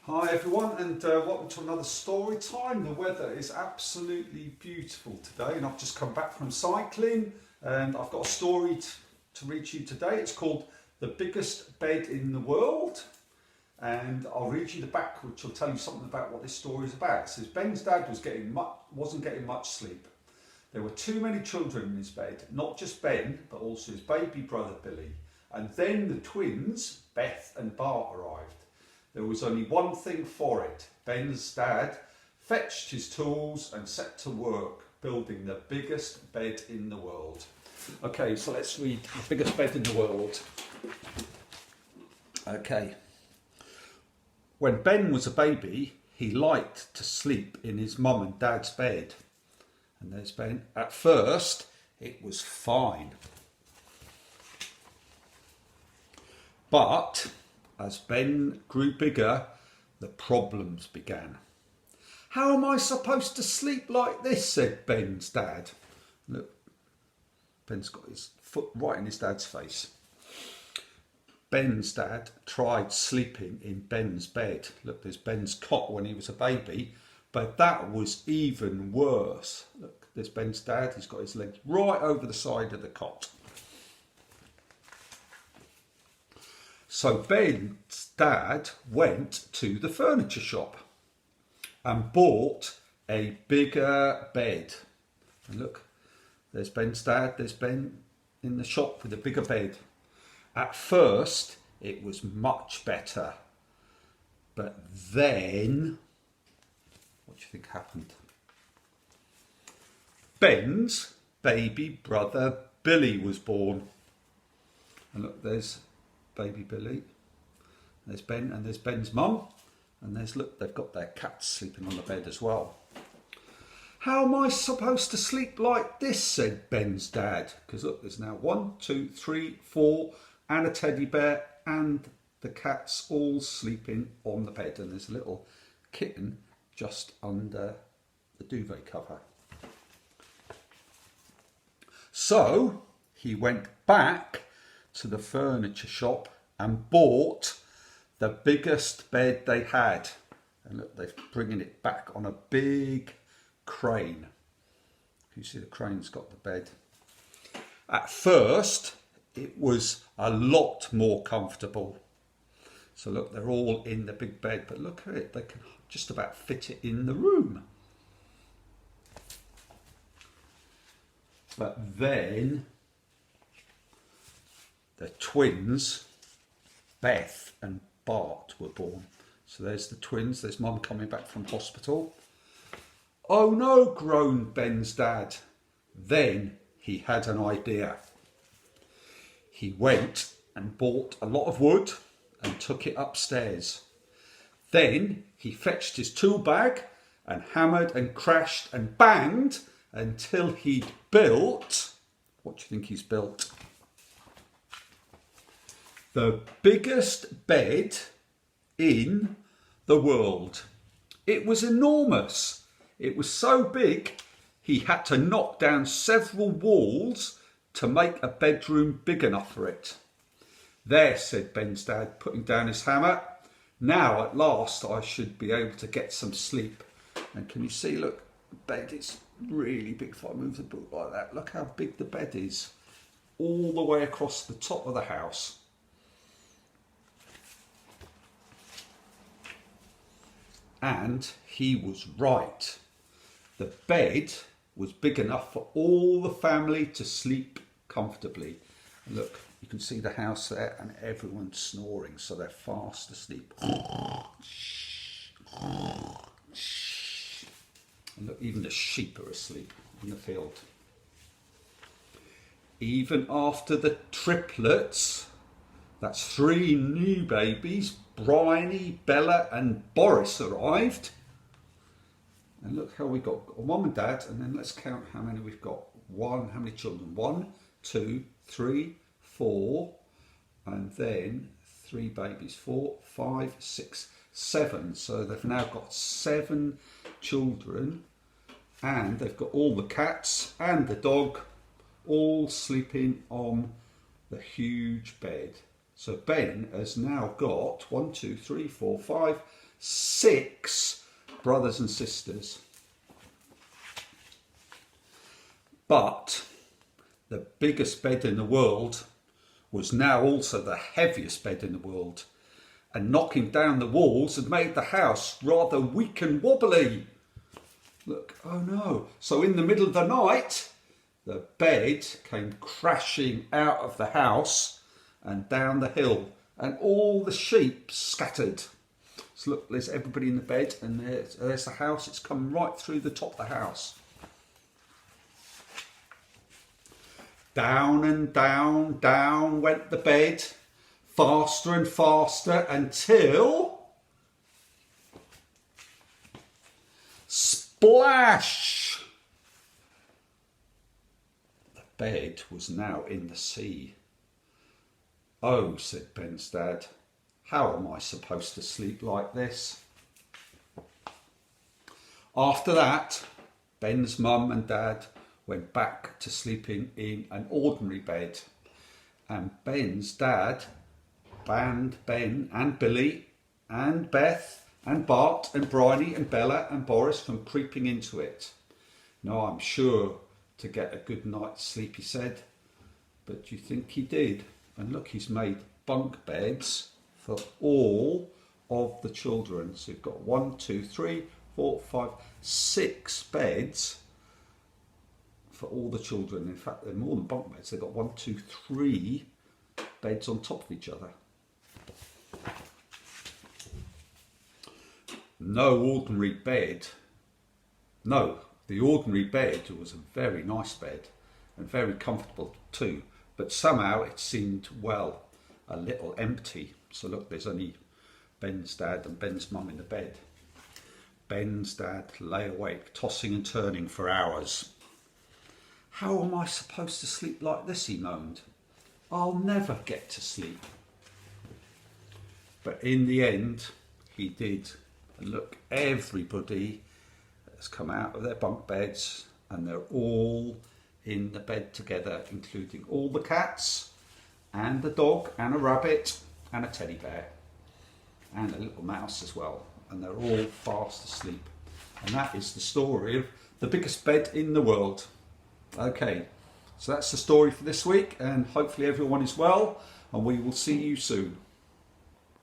Hi everyone, and welcome to another story time. The weather is absolutely beautiful today, and I've just come back from cycling, and I've got a story to read to you today. It's called The Biggest Bed in the World, and I'll read you the back, which will tell you something about what this story is about. It says Ben's dad wasn't getting much sleep. There were too many children in his bed, not just Ben, but also his baby brother Billy, and then the twins, Beth and Bart, arrived. There was only one thing for it. Ben's dad fetched his tools and set to work building the biggest bed in the world. Okay, so let's read The Biggest Bed in the World. Okay. When Ben was a baby, he liked to sleep in his mum and dad's bed. And there's Ben. At first, it was fine. But as Ben grew bigger, the problems began. How am I supposed to sleep like this? Said Ben's dad. Look, Ben's got his foot right in his dad's face. Ben's dad tried sleeping in Ben's bed. Look, there's Ben's cot when he was a baby, but that was even worse. Look, there's Ben's dad. He's got his legs right over the side of the cot. So Ben's dad went to the furniture shop and bought a bigger bed. And look, there's Ben's dad, there's Ben in the shop with a bigger bed. At first, it was much better. But then, what do you think happened? Ben's baby brother Billy was born. And look, there's baby Billy, there's Ben, and there's Ben's mum, and look, they've got their cats sleeping on the bed as well. How am I supposed to sleep like this? Said Ben's dad, because look, there's now 1, 2, 3, 4, and a teddy bear, and the cats all sleeping on the bed, and there's a little kitten just under the duvet cover. So he went back to the furniture shop and bought the biggest bed they had. And look, they're bringing it back on a big crane. You see the crane's got the bed. At first, it was a lot more comfortable. So look, they're all in the big bed, but look at it, they can just about fit it in the room. But then the twins, Beth and Bart, were born. So there's the twins, there's mum coming back from hospital. Oh no, groaned Ben's dad. Then he had an idea. He went and bought a lot of wood and took it upstairs. Then he fetched his tool bag and hammered and crashed and banged until he'd built, what do you think he's built? The biggest bed in the world. It was enormous. It was so big, he had to knock down several walls to make a bedroom big enough for it. There, said Ben's dad, putting down his hammer. Now, at last, I should be able to get some sleep. And can you see, look, the bed is really big. If I move the book like that, look how big the bed is. All the way across the top of the house. And he was right. The bed was big enough for all the family to sleep comfortably. And look, you can see the house there and everyone's snoring, so they're fast asleep. And look, even the sheep are asleep in the field. Even after the triplets, that's 3 new babies, Bryony, Bella and Boris arrived. And look how we got mum and dad, and then let's count how many we've got. How many children? 1, 2, 3, 4, and then 3 babies. 4, 5, 6, 7. So they've now got 7 children, and they've got all the cats and the dog all sleeping on the huge bed. So Ben has now got 1, 2, 3, 4, 5, 6 brothers and sisters. But the biggest bed in the world was now also the heaviest bed in the world, and knocking down the walls had made the house rather weak and wobbly. Look, oh no. So in the middle of the night, the bed came crashing out of the house and down the hill, and all the sheep scattered. So look, there's everybody in the bed, and there's the house. It's come right through the top of the house. Down and down, down went the bed, faster and faster, until splash! The bed was now in the sea. Oh, said Ben's dad, how am I supposed to sleep like this? After that, Ben's mum and dad went back to sleeping in an ordinary bed, and Ben's dad banned Ben and Billy and Beth and Bart and Bryony and Bella and Boris from creeping into it. No, I'm sure to get a good night's sleep, he said. But do you think he did? And look, he's made bunk beds for all of the children. So you've got 1, 2, 3, 4, 5, 6 beds for all the children. In fact, they're more than bunk beds. They've got 1, 2, 3 beds on top of each other. No ordinary bed. No, the ordinary bed was a very nice bed and very comfortable too. But somehow it seemed, well, a little empty. So look, there's only Ben's dad and Ben's mum in the bed. Ben's dad lay awake, tossing and turning for hours. How am I supposed to sleep like this, he moaned. I'll never get to sleep. But in the end, he did. And look, everybody has come out of their bunk beds and they're all in the bed together, including all the cats and the dog and a rabbit and a teddy bear and a little mouse as well. And they're all fast asleep. And that is the story of the biggest bed in the world. Okay, so that's the story for this week, and hopefully everyone is well, and we will see you soon.